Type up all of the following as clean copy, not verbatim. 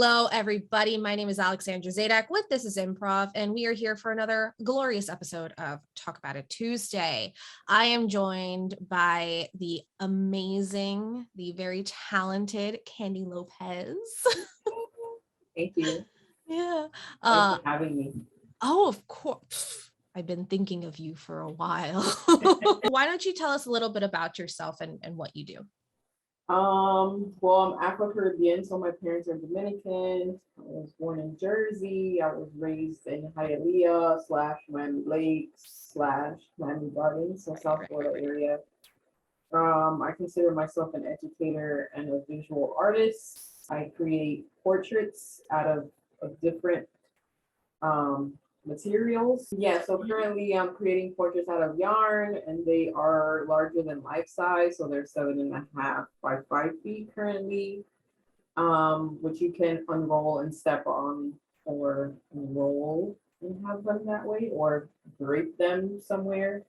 Hello, everybody. My name is Alexandra Zadak with This is Improv, and we are here for another glorious episode of Talk About It Tuesday. I am joined by the amazing, the very talented Kandy Lopez. Thank you. Yeah. Thanks for having me. Oh, of course. I've been thinking of you for a while. Why don't you tell us a little bit about yourself and what you do? Well, I'm Afro-Caribbean, so my parents are Dominican. I was born in Jersey. I was raised in Hialeah / Miami Lakes / Miami Gardens, so South Florida area. I consider myself an educator and a visual artist. I create portraits out of different materials. Yeah, so currently I'm creating portraits out of yarn, and they are larger than life size. So they're 7.5 by 5 feet currently, which you can unroll and step on or roll and have them that way or drape them somewhere.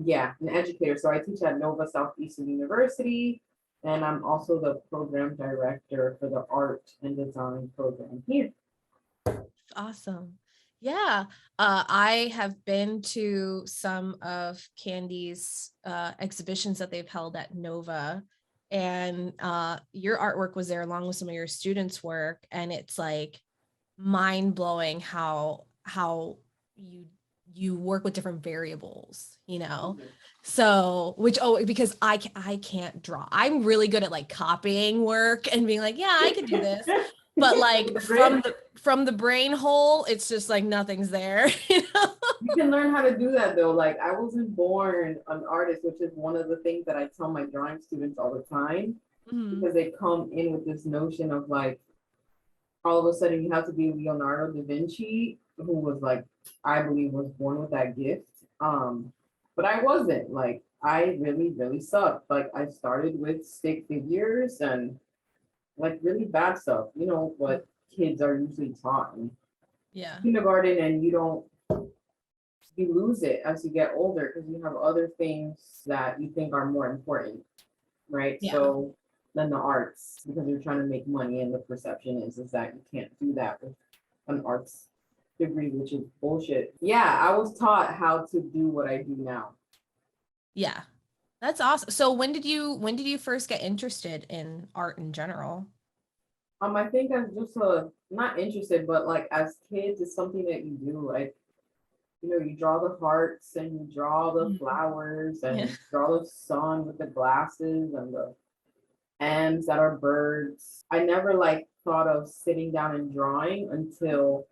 Yeah, an educator. So I teach at Nova Southeastern University, and I'm also the program director for the Art&Design program here. Awesome. Yeah. I have been to some of Kandy's exhibitions that they've held at Nova, and your artwork was there along with some of your students' work, and it's like mind-blowing how you work with different variables, you know. So because I can't draw. I'm really good at like copying work and being like, yeah, I could do this. But like from the brain hole, it's just like nothing's there. You know? You can learn how to do that though. Like I wasn't born an artist, which is one of the things that I tell my drawing students all the time, because they come in with this notion of like, all of a sudden you have to be Leonardo da Vinci, who was like, I believe was born with that gift. But I wasn't. Like I really sucked. Like I started with stick figures and like really bad stuff, you know, what kids are usually taught in kindergarten, and you lose it as you get older because you have other things that you think are more important, right? So than the arts, because you're trying to make money, and the perception is that you can't do that with an arts degree, which is bullshit. Yeah, I was taught how to do what I do now. Yeah. That's awesome. So when did you first get interested in art in general? I think I'm just not interested, but like as kids, it's something that you do. Like, you know, you draw the hearts and you draw the flowers and you draw the sun with the glasses and the ends that are birds. I never like thought of sitting down and drawing until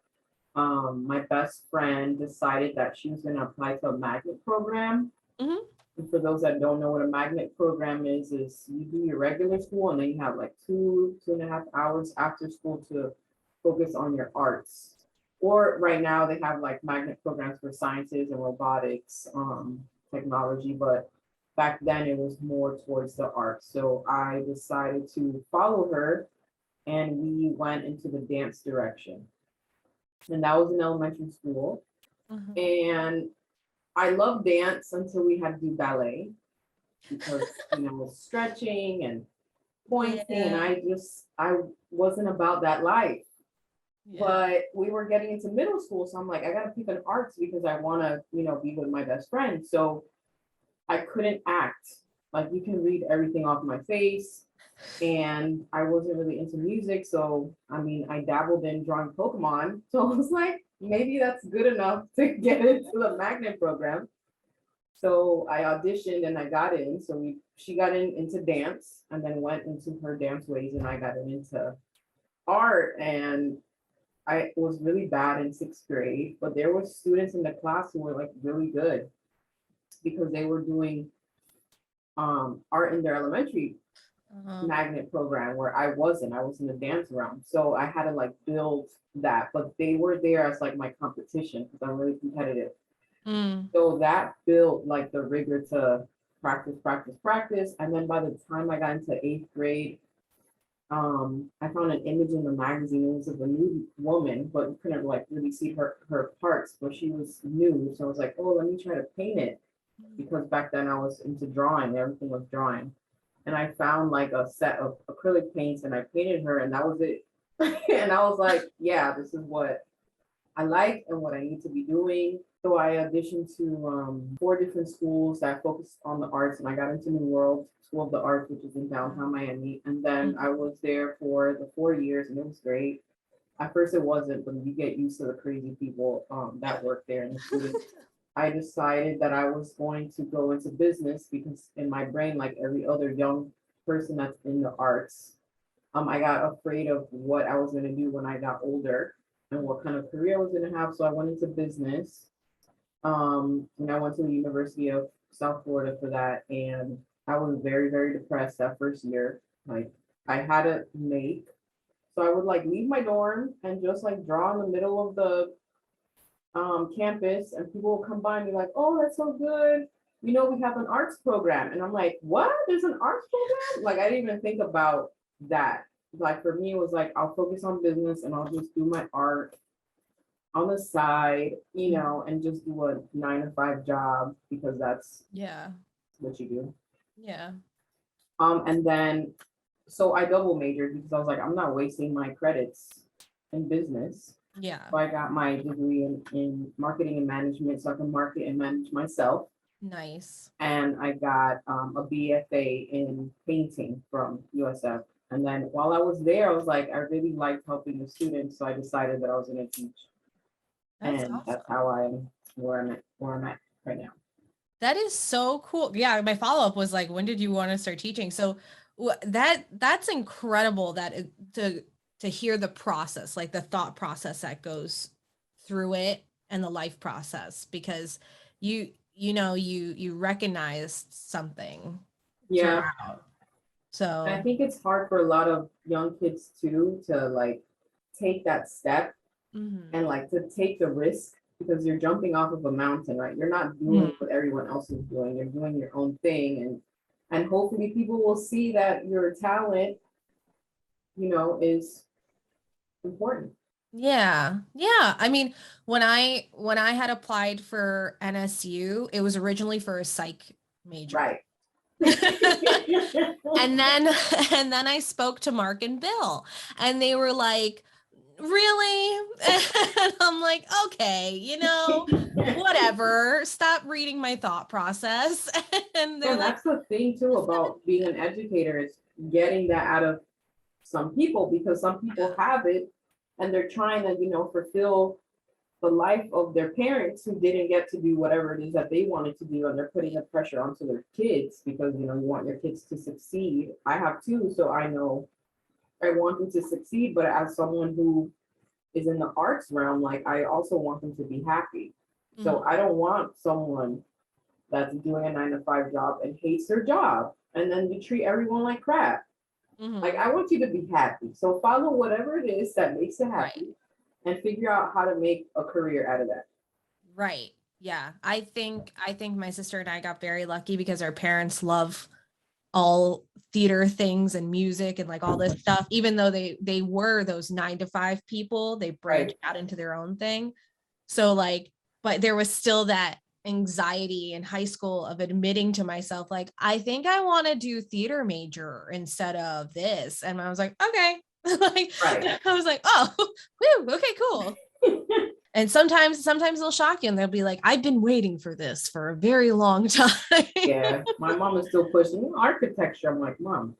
my best friend decided that she was going to apply to a magnet program. And for those that don't know what a magnet program is you do your regular school and then you have like 2.5 hours after school to focus on your arts. Or right now they have like magnet programs for sciences and robotics, technology, but back then it was more towards the arts. So I decided to follow her and we went into the dance direction. And that was in elementary school. And I loved dance until we had to do ballet because, you know, stretching and pointing, and I wasn't about that life. But we were getting into middle school, so I'm like, I gotta pick an arts because I want to, you know, be with my best friend. So I couldn't act. Like you can read everything off my face, and I wasn't really into music. So I mean, I dabbled in drawing Pokemon. So I was like, maybe that's good enough to get into the magnet program. So I auditioned and I got in. So she got into dance and then went into her dance ways, and I got into art. And I was really bad in 6th grade, but there were students in the class who were like really good because they were doing art in their elementary magnet program where I was in the dance realm. So I had to like build that, but they were there as like my competition because I'm really competitive. So that built like the rigor to practice. And then by the time I got into 8th grade, I found an image in the magazine. It was of a nude woman, but you couldn't like really see her parts, but she was nude. So I was like, oh, let me try to paint it. Because back then I was into drawing, everything was drawing. and I found like a set of acrylic paints and I painted her and that was it. And I was like, yeah, this is what I like and what I need to be doing. So I auditioned to 4 different schools that focused on the arts, and I got into New World School of the Arts, which is in downtown Miami. And then I was there for the 4 years, and it was great. At first, it wasn't, but you get used to the crazy people that work there and the students. I decided that I was going to go into business because in my brain, like every other young person that's in the arts, I got afraid of what I was going to do when I got older and what kind of career I was going to have. So I went into business. And I went to the University of South Florida for that. And I was very, very depressed that first year. Like I had to make, so I would like leave my dorm and just like draw in the middle of the campus, and people will come by and be like, oh, that's so good. You know, we have an arts program. And I'm like, what? There's an arts program? Like, I didn't even think about that. Like, for me, it was like, I'll focus on business and I'll just do my art on the side, you know, and just do a 9 to 5 job because that's what you do. Yeah. And then, so I double majored because I was like, I'm not wasting my credits in business. Yeah. So I got my degree in marketing and management, so I can market and manage myself. Nice. And I got a BFA in painting from USF. And then while I was there, I was like, I really liked helping the students, so I decided that I was going to teach. That's and awesome. That's how I'm where I'm at right now. That is so cool. Yeah, my follow-up was like, when did you want to start teaching? So that's incredible that to hear the process, like the thought process that goes through it and the life process, because you know you recognized something. Yeah. Throughout. So I think it's hard for a lot of young kids too to like take that step and like to take the risk, because you're jumping off of a mountain, right? You're not doing what everyone else is doing. You're doing your own thing, and hopefully people will see that your talent, you know, is important. Yeah. I mean, when I had applied for NSU, it was originally for a psych major. Right. and then I spoke to Mark and Bill, and they were like, really? And I'm like, okay, you know, whatever, stop reading my thought process. And they're that's the thing too about being an educator, is getting that out of some people, because some people have it and they're trying to, you know, fulfill the life of their parents who didn't get to do whatever it is that they wanted to do, and they're putting the pressure onto their kids because, you know, you want your kids to succeed. I have two, so I know I want them to succeed, but as someone who is in the arts realm, like I also want them to be happy. So I don't want someone that's doing a 9 to 5 job and hates their job, and then you treat everyone like crap. Like, I want you to be happy. So follow whatever it is that makes you happy, and figure out how to make a career out of that. Right. Yeah. I think my sister and I got very lucky because our parents love all theater things and music and like all this stuff. Even though they were those 9 to 5 people, they branched out into their own thing. So like, but there was still that anxiety in high school of admitting to myself, like, I think I want to do theater major instead of this. And I was like, okay. Like, I was like, oh, whew, okay, cool. And sometimes they'll shock you and they'll be like, I've been waiting for this for a very long time. Yeah, my mom is still pushing architecture. I'm like, Mom,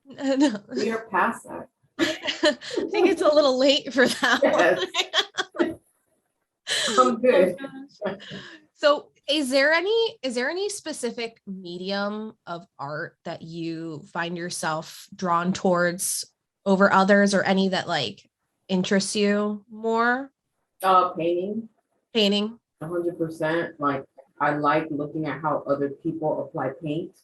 no. We are past that. I think it's a little late for that. Yes. I'm good. Oh, so is there any specific medium of art that you find yourself drawn towards over others, or any that like interests you more? Painting. 100%. Like, I like looking at how other people apply paint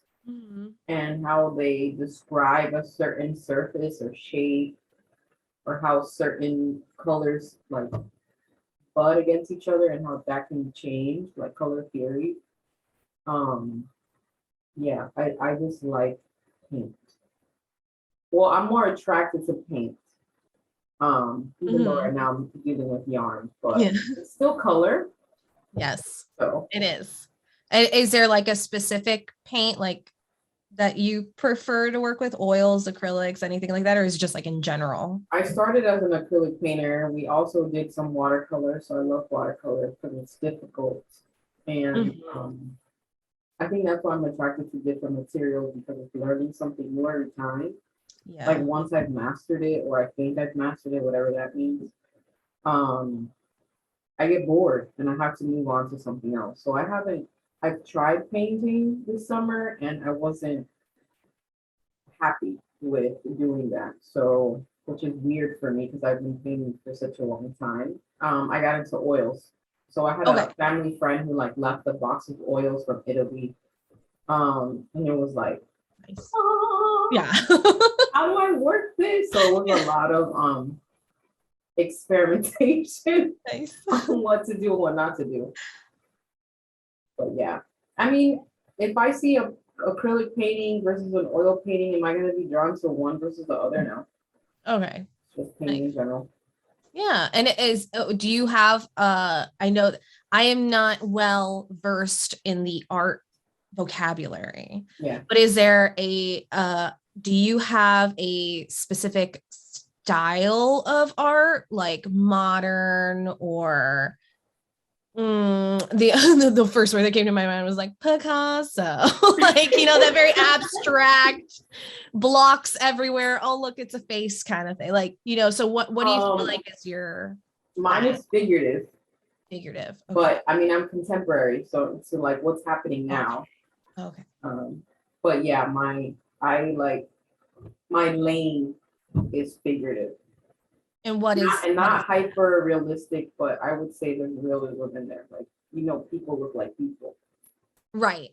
and how they describe a certain surface or shape, or how certain colors like bud against each other and how that can change, like color theory. Yeah, I just like paint. Well, I'm more attracted to paint. Even though right now I'm dealing with yarn, but it's still color. Yes, so it is. Is there like a specific paint, like that you prefer to work with? Oils, acrylics, anything like that, or is it just like in general? I started as an acrylic painter. We also did some watercolor, so I love watercolor because it's difficult. And I think that's why I'm attracted to different materials because it's learning something new every time. Like Yeah. once I've mastered it, or I think I've mastered it, whatever that means, um, I get bored and I have to move on to something else. So I've tried painting this summer and I wasn't happy with doing that. So, which is weird for me because I've been painting for such a long time. I got into oils. So I had Okay. a family friend who like left a box of oils from Italy. And it was like, Nice. oh, Yeah. how do I work this? So it was a lot of experimentation Nice. on what to do and what not to do. But yeah, I mean, if I see a acrylic painting versus an oil painting, am I going to be drawn to one versus the other? No, Okay. just painting in general. Yeah. And it is, do you have, I know I am not well versed in the art vocabulary. Yeah. But is there do you have a specific style of art, like modern or the first word that came to my mind was like Picasso, like, that very abstract blocks everywhere. Oh, look, it's a face kind of thing. Like, so what do you feel like is your mine is figurative. Figurative. Okay. But I mean, I'm contemporary, so like what's happening now. Okay. But yeah, my lane is figurative. And what is not hyper realistic, but I would say there's realism in there. Like, people look like people. Right.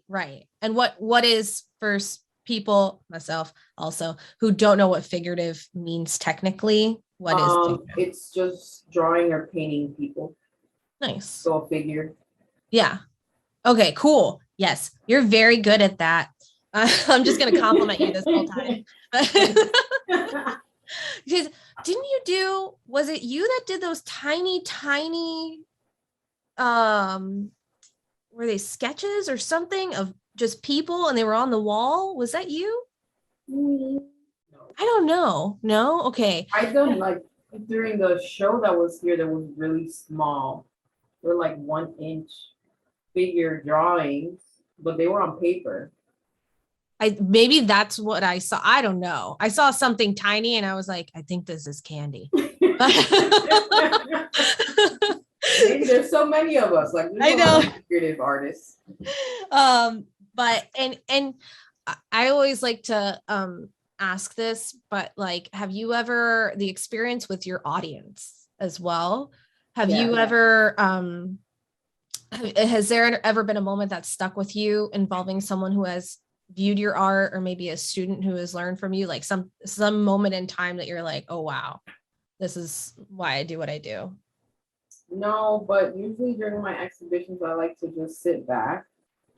And what is for people, myself also, who don't know what figurative means technically? What is figurative? It's just drawing or painting people. Nice. So a figure. Yeah. Okay, cool. Yes, you're very good at that. I'm just going to compliment you this whole time. Because was it you that did those tiny, were they sketches or something of just people and they were on the wall? Was that you? No. I don't know. No? Okay. I done like during the show that was here that was really small. They're like 1-inch figure drawings, but they were on paper. Maybe that's what I saw. I don't know. I saw something tiny and I was like, I think this is Kandy. Maybe there's so many of us. Like, I know, figurative artists. But and I always like to ask this, but like, have you ever the experience with your audience as well? Have you ever has there ever been a moment that stuck with you involving someone who has viewed your art, or maybe a student who has learned from you, like some moment in time that you're like, oh wow, this is why I do what I do? No, but usually during my exhibitions, I like to just sit back.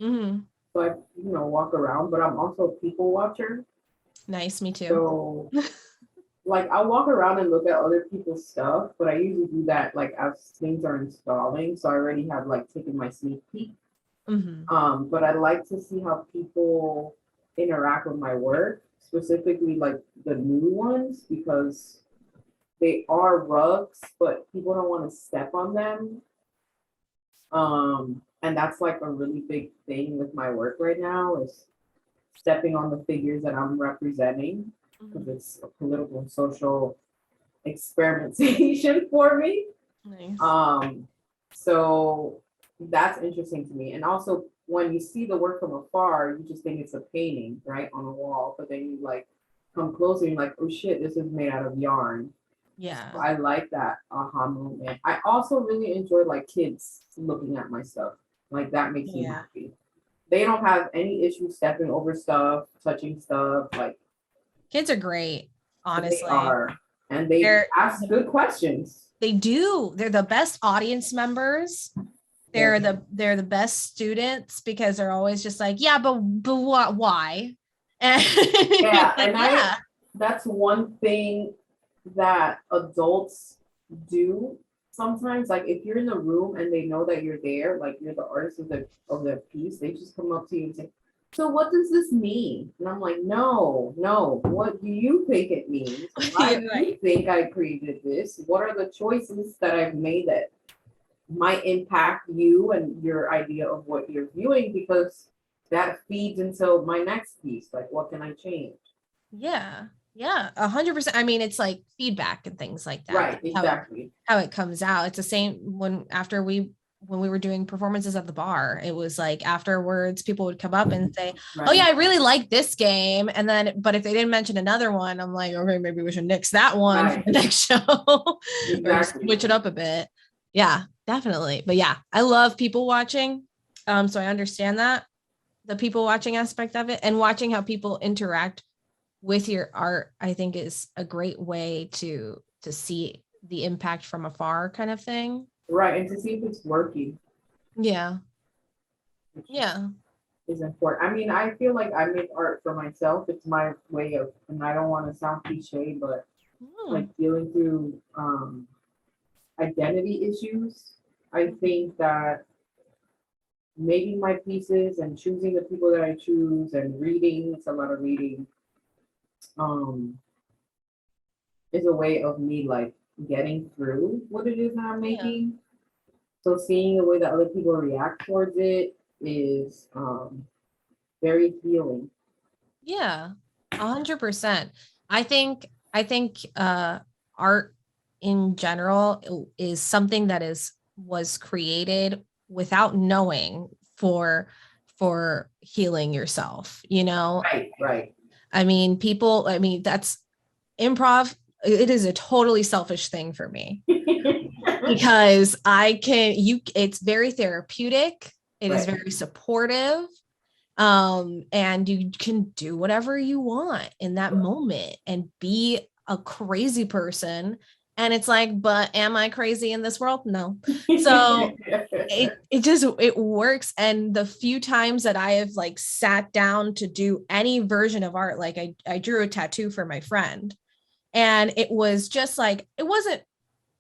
So I, walk around, but I'm also a people watcher. Nice, me too. So like I'll walk around and look at other people's stuff, but I usually do that like as things are installing. So I already have like taken my sneak peek. But I like to see how people interact with my work, specifically like the new ones, because they are rugs, but people don't want to step on them. And that's like a really big thing with my work right now is stepping on the figures that I'm representing, because it's a political and social experimentation for me. Nice. So that's interesting to me. And also when you see the work from afar, you just think it's a painting, right, on a wall, but then you like come closer and you're like, oh shit, this is made out of yarn. Yeah. So I like that aha moment. I also really enjoy like kids looking at my stuff. Like that makes me happy. They don't have any issue stepping over stuff, touching stuff. Like kids are great, honestly. They are. And they ask good questions. They do. They're the best audience members. They're the best students because they're always just like, yeah, but what, why? And that's one thing that adults do sometimes. Like if you're in the room and they know that you're there, like you're the artist of the piece, they just come up to you and say, so what does this mean? And I'm like, no, what do you think it means? Why do you think I created this? What are the choices that I've made that might impact you and your idea of what you're viewing? Because that feeds into my next piece. Like, what can I change? Yeah. Yeah. 100%. I mean, it's like feedback and things like that. Right. Exactly. How it comes out. It's the same when we were doing performances at the bar, it was like afterwards people would come up and say, right. Oh yeah, I really like this game. And then, but if they didn't mention another one, I'm like, okay, maybe we should nix that one for the next show. Exactly. Or switch it up a bit. Yeah, definitely. But yeah, I love people watching. So I understand that, the people watching aspect of it, and watching how people interact with your art, I think is a great way to see the impact from afar kind of thing. Right. And to see if it's working. Yeah. Yeah. Is important. I mean, I feel like I make art for myself. It's my way of, and I don't want to sound cliche, but like dealing through identity issues. I think that making my pieces and choosing the people that I choose and reading, it's a lot of reading, is a way of me like getting through what it is that I'm making. Yeah. So seeing the way that other people react towards it is very healing. Yeah, 100%. I think art in general is something that was created without knowing for healing yourself, you know? Right. I mean, that's improv. It is a totally selfish thing for me because it's very therapeutic. It is very supportive. And you can do whatever you want in that moment and be a crazy person. And it's like, but am I crazy in this world? No. So it works. And the few times that I have like sat down to do any version of art, like I drew a tattoo for my friend, and it was just like, it wasn't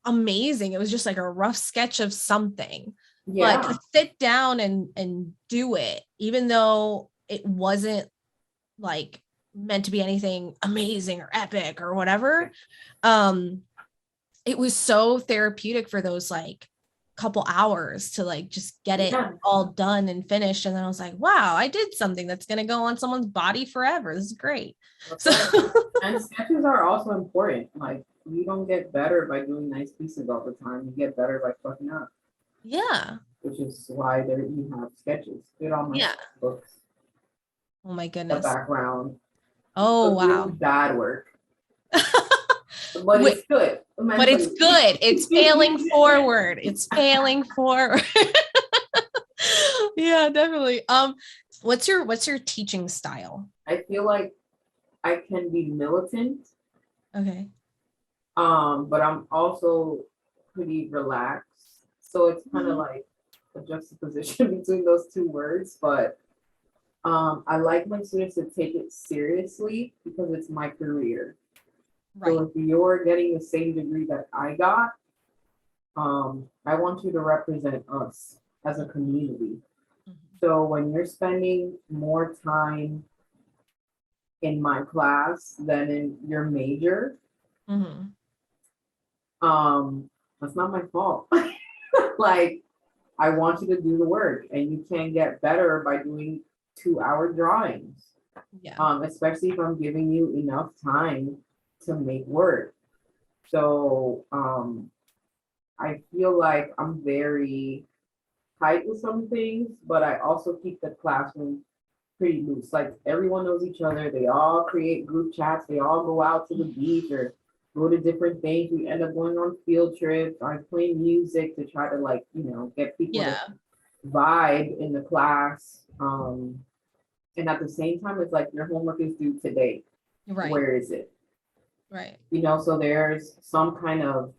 amazing. It was just like a rough sketch of something. Yeah. But to sit down and do it, even though it wasn't like meant to be anything amazing or epic or whatever, it was so therapeutic for those like couple hours to like just get it all done and finished. And then I was like, wow, I did something that's going to go on someone's body forever. This is great. So and sketches are also important. Like, you don't get better by doing nice pieces all the time. You get better by fucking up. Yeah. Which is why you have sketches. Get all my books. Oh my goodness. The background. Oh, wow. Really bad work. But it's good. But it's good. It's failing forward. It's failing forward. Yeah, definitely. What's your teaching style? I feel like I can be militant. Okay. But I'm also pretty relaxed. So it's kind of like a juxtaposition between those two words. But I like my students to take it seriously because it's my career. Right. So if you're getting the same degree that I got, I want you to represent us as a community. Mm-hmm. So when you're spending more time in my class than in your major, that's not my fault. Like, I want you to do the work, and you can get better by doing 2-hour drawings. Yeah. Especially if I'm giving you enough time to make work. So I feel like I'm very tight with some things, but I also keep the classroom pretty loose. Like, everyone knows each other. They all create group chats. They all go out to the beach or go to different things. We end up going on field trips. I play music to try to, like, get people to vibe in the class. And at the same time, it's like, your homework is due today. Right. Where is it? Right. So there's some kind of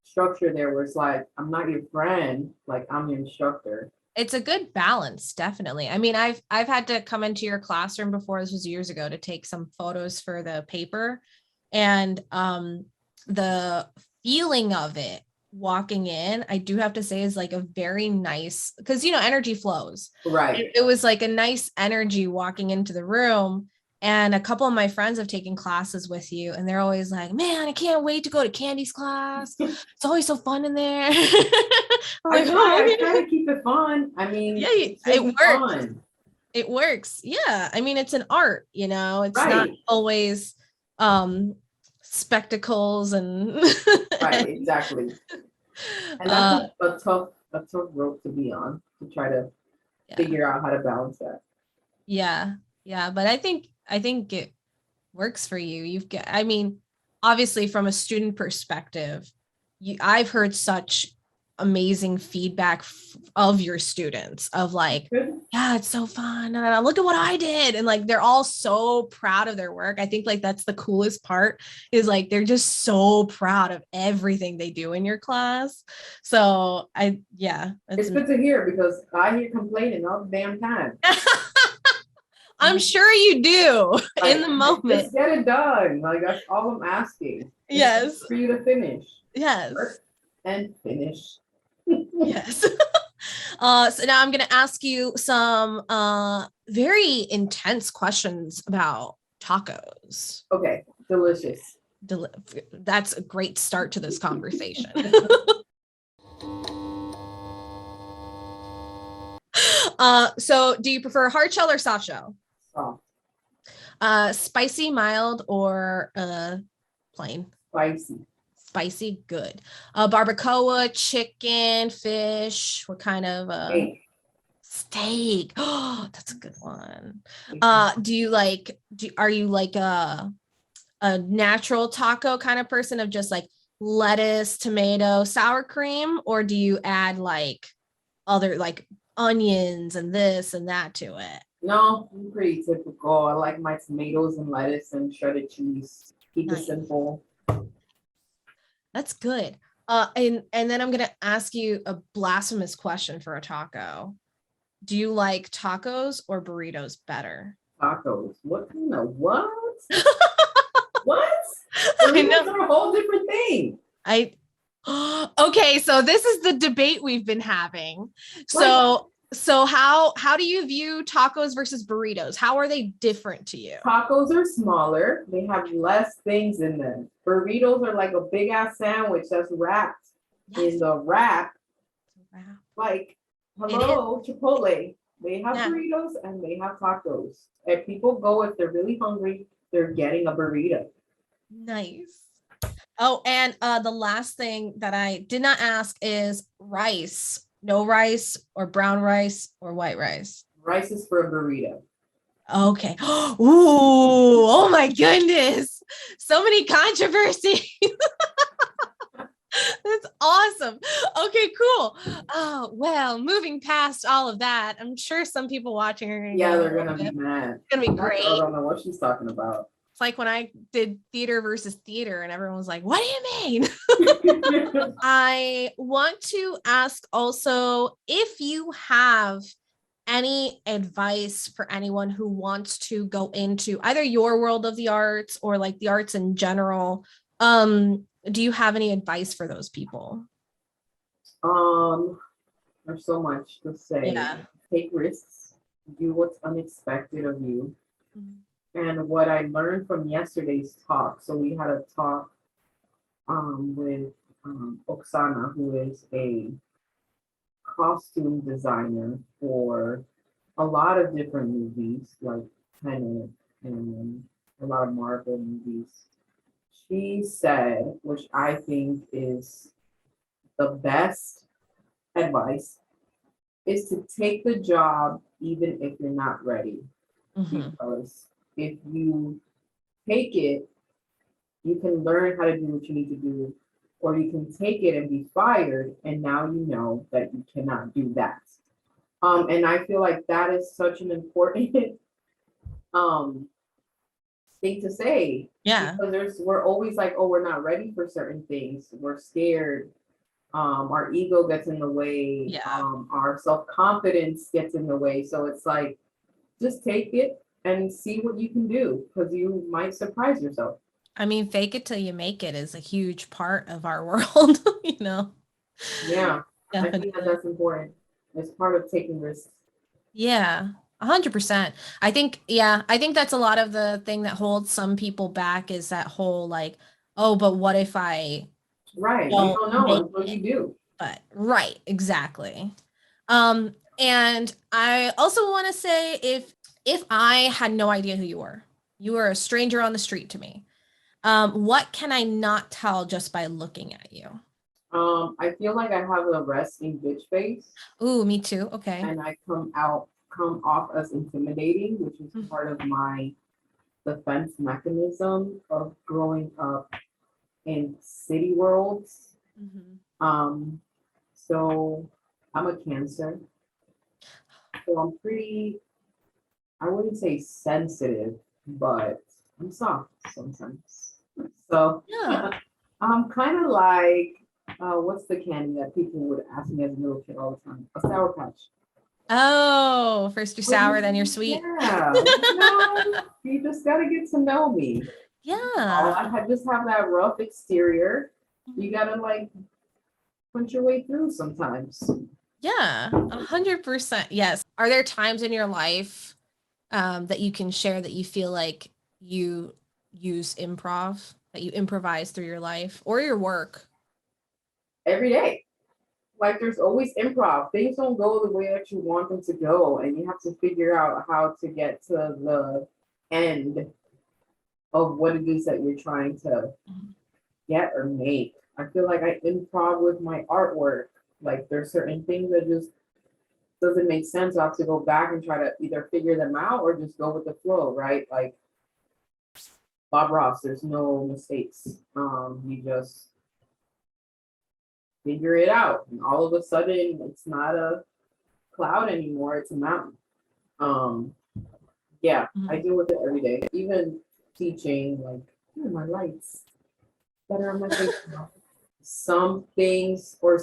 structure there where it's like, I'm not your friend, like, I'm your instructor. It's a good balance, definitely. I mean, I've had to come into your classroom before. This was years ago, to take some photos for the paper, and the feeling of it walking in, I do have to say, is like a very nice, because energy flows. Right. It was like a nice energy walking into the room. And a couple of my friends have taken classes with you, and they're always like, man, I can't wait to go to Kandy's class. It's always so fun in there. I'm like, I try to keep it fun. I mean, yeah, it should be fun. It works. Yeah. I mean, it's an art, it's not Right. always spectacles and Right, exactly. And that's a tough rope to be on, to try to yeah. figure out how to balance that. Yeah. Yeah. But I think it works for you. I mean, obviously from a student perspective, I've heard such amazing feedback of your students of like, yeah, it's so fun. Look at what I did. And like, they're all so proud of their work. I think like that's the coolest part, is like, they're just so proud of everything they do in your class. So it's good to hear, because I hear complaining all the damn time. I'm sure you do in the moment. Just get it done. Like, that's all I'm asking. Yes. For you to finish. Yes. And finish. Yes. So now I'm going to ask you some very intense questions about tacos. Okay. Delicious. That's a great start to this conversation. So do you prefer hard shell or soft shell? Soft. Spicy, mild, or plain? Spicy, good. Barbacoa, chicken, fish, what kind of steak? Oh, that's a good one. Are you like a natural taco kind of person, of just like lettuce, tomato, sour cream, or do you add like other like onions and this and that to it? No, I'm pretty typical. I like my tomatoes and lettuce and shredded cheese. Keep it simple. That's good. And then I'm gonna ask you a blasphemous question for a taco. Do you like tacos or burritos better? Tacos. What kind of what? What? Burritos are a whole different thing. Okay, so this is the debate we've been having. So how do you view tacos versus burritos? How are they different to you? Tacos are smaller. They have less things in them. Burritos are like a big ass sandwich that's wrapped in the wrap. Like, hello, Chipotle. They have burritos and they have tacos. And people go, if they're really hungry, they're getting a burrito. Nice. Oh, and the last thing that I did not ask is rice. No rice, or brown rice, or white rice? Rice is for a burrito. Okay. Ooh, oh my goodness. So many controversies. That's awesome. Okay, cool. Oh, well, moving past all of that, I'm sure some people watching are they're gonna be mad. It's gonna be great. I don't know what she's talking about. It's like when I did theater versus theater and everyone was like, what do you mean? I want to ask also if you have any advice for anyone who wants to go into either your world of the arts or like the arts in general. Do you have any advice for those people? There's so much to say. Take risks, do what's unexpected of you. And what I learned from yesterday's talk, so we had a talk with Oksana, who is a costume designer for a lot of different movies, like Tenet and a lot of Marvel movies. She said, which I think is the best advice, is to take the job even if you're not ready. Because if you take it, you can learn how to do what you need to do, or you can take it and be fired, and now you know that you cannot do that. And I feel like that is such an important thing to say. Yeah. Because we're always like, oh, we're not ready for certain things. We're scared. Our ego gets in the way. Yeah. Our self-confidence gets in the way. So it's like, just take it and see what you can do, because you might surprise yourself. I mean, fake it till you make it is a huge part of our world, Yeah, I think that Definitely. that's important. It's part of taking risks. Yeah, 100%. I think, yeah, I think that's a lot of the thing that holds some people back is that whole like, oh, but what if I Right. You don't don't know make until it? you do. But right, exactly. And I also want to say if I had no idea who you were a stranger on the street to me. What can I not tell just by looking at you? I feel like I have a resting bitch face Ooh, me too. Okay. and I come off as intimidating, which is part of my defense mechanism of growing up in city worlds. Mhm. Um, so I'm a Cancer, so I'm pretty, I wouldn't say sensitive, but I'm soft sometimes. So Yeah. I'm kind of like, what's the candy that people would ask me as a little kid all the time? A Sour Patch. Oh, first you're sour, then you're sweet. Yeah, you just gotta get to know me. Yeah. Just have that rough exterior. You gotta like punch your way through sometimes. Yeah, 100%. Yes. Are there times in your life that you can share that you feel like you use improv, that you improvise through your life or your work? Every day. Like there's always improv. Things don't go the way that you want them to go, and you have to figure out how to get to the end of what it is that you're trying to Mhm. get or make. I feel like I improv with my artwork. Like there's certain things that just doesn't make sense. I have to go back and try to either figure them out or just go with the flow, right? Like Bob Ross, there's no mistakes. You just figure it out. And all of a sudden it's not a cloud anymore, it's a mountain. Um, yeah, I Mhm. deal with it every day. Even teaching, like, my lights that are on my face now. Some things or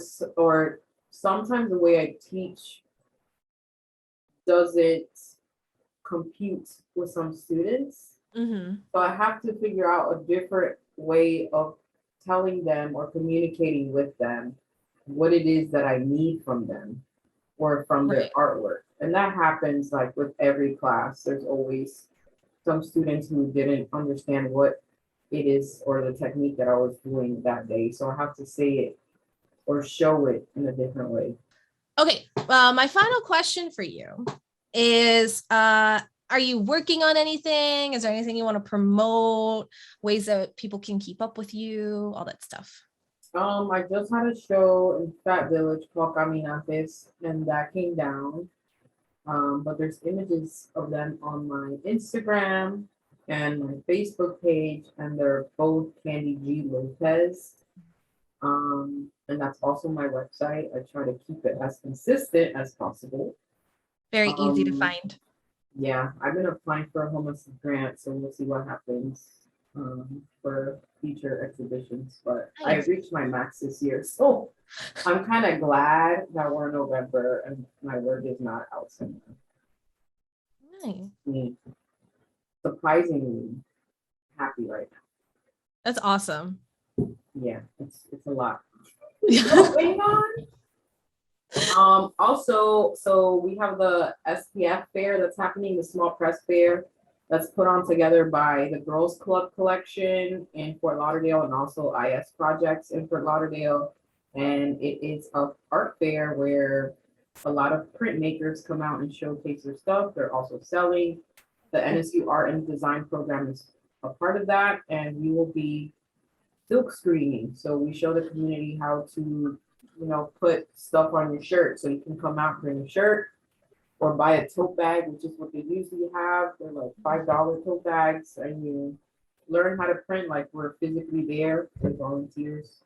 sometimes the way I teach doesn't compute with some students. Mhm. So I have to figure out a different way of telling them or communicating with them what it is that I need from them or from their Right. artwork. And that happens like with every class. There's always some students who didn't understand what it is or the technique that I was doing that day. So I have to say it or show it in a different way. Okay. My final question for you is are you working on anything? Is there anything you want to promote? Ways that people can keep up with you? All that stuff. I just had a show in Fat Village called Caminates, and that came down. But there's images of them on my Instagram and my Facebook page, and they're both Kandy G Lopez. And that's also my website. I try to keep it as consistent as possible. Very easy to Um, find. yeah, I've been applying for a homeless grant, so we'll see what happens for future exhibitions. But I Nice. reached my max this year, so I'm kind of glad that we're in November and my work is not out somewhere. Nice. Me surprisingly happy right That's awesome. now. Yeah, it's a lot going on. Also, so we have the SPF fair that's happening, the small press fair that's put on together by the Girls Club Collection in Fort Lauderdale and also IS Projects in Fort Lauderdale. And it is a art fair where a lot of printmakers come out and showcase their stuff. They're also selling. The NSU Art and Design program is a part of that, and we will be silk screening. So we show the community how to, put stuff on your shirt. So you can come out, bring a shirt, or buy a tote bag, which is what they usually have. They're like $5 tote bags, and you learn how to print like we're physically there with volunteers.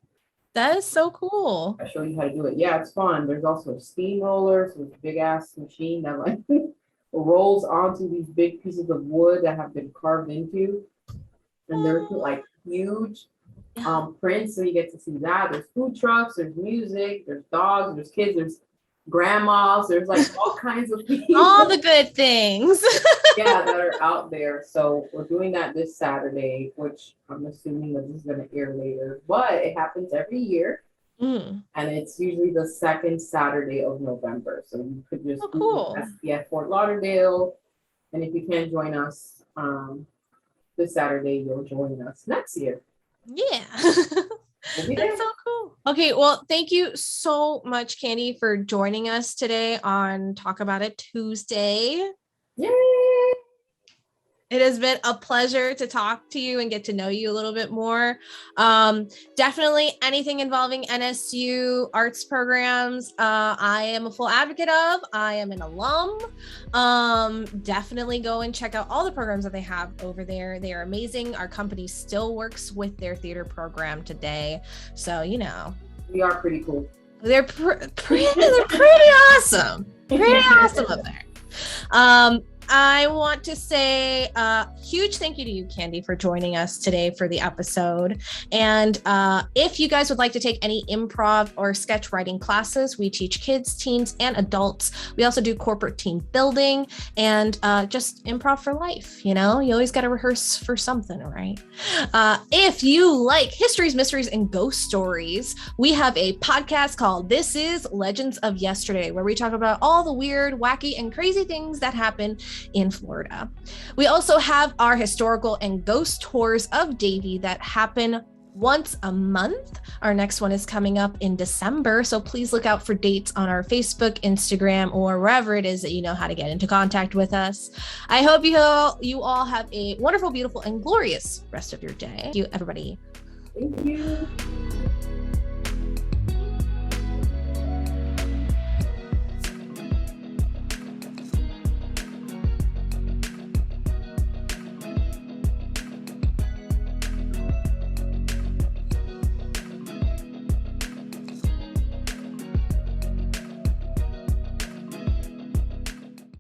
That is so cool. I show you how to do it. Yeah, it's fun. There's also a steamroller, so it's a big ass machine that like rolls onto these big pieces of wood that have been carved into, and they're Oh, like huge yeah. prints, so you get to see that. There's food trucks, there's music, there's dogs, there's kids, there's grandmas, there's like all kinds of All the people, good things. yeah, that are out there. So we're doing that this Saturday, which I'm assuming that this is gonna air later, but it happens every year. Mm. And it's usually the second Saturday of November. So you could just Google Cool. SPF Fort Lauderdale. And if you can't join us this Saturday, you'll join us next year. Yeah. We'll be That's there. so cool. Okay, well, thank you so much, Kandy, for joining us today on Talk About It Tuesday. Yay! It has been a pleasure to talk to you and get to know you a little bit more. Definitely anything involving NSU arts programs, I am a full advocate of. I am an alum. Definitely go and check out all the programs that they have over there. They are amazing. Our company still works with their theater program today. So, you know. We are pretty cool. They're pretty awesome. Pretty awesome up there. I want to say a huge thank you to you, Kandy, for joining us today for the episode. And if you guys would like to take any improv or sketch writing classes, we teach kids, teens, and adults. We also do corporate team building and just improv for life. You know, you always got to rehearse for something, right? If you like histories, mysteries, and ghost stories, we have a podcast called This is Legends of Yesterday, where we talk about all the weird, wacky, and crazy things that happen in Florida. We also have our historical and ghost tours of Davie that happen once a month. Our next one is coming up in December, so please look out for dates on our Facebook, Instagram, or wherever it is that you know how to get into contact with us. I hope you all have a wonderful, beautiful, and glorious rest of your day. Thank you, everybody. Thank you.